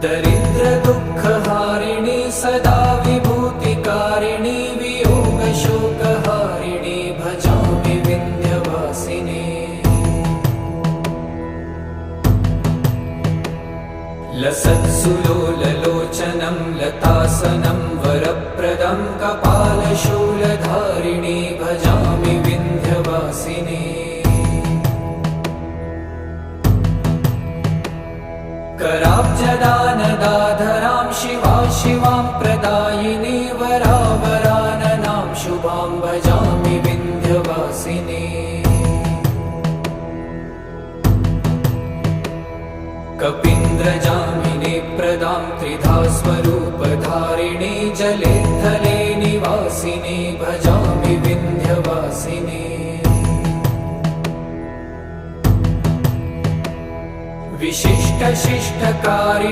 दरिद्रदुःखहारिणी सदा विभूतिकारिणी वियोगशोकहारिणी भजामि विन्ध्यवासिनी। लसत्सुलोललोचनं लतासनं वरप्रदं कपालशूलधारिणी भजामि विन्ध्यवासिनी। कराब्जदानदाधरां शिवां प्रदायिनी वरावराननां शुभां भजामि विन्ध्यवासिनी। कपीन्द्रजामिनी प्रदां त्रिधा स्वरूपधारिणी जले थले निवासिनी भजामि विन्ध्यवासिनी। विशिष्टशिष्टकारि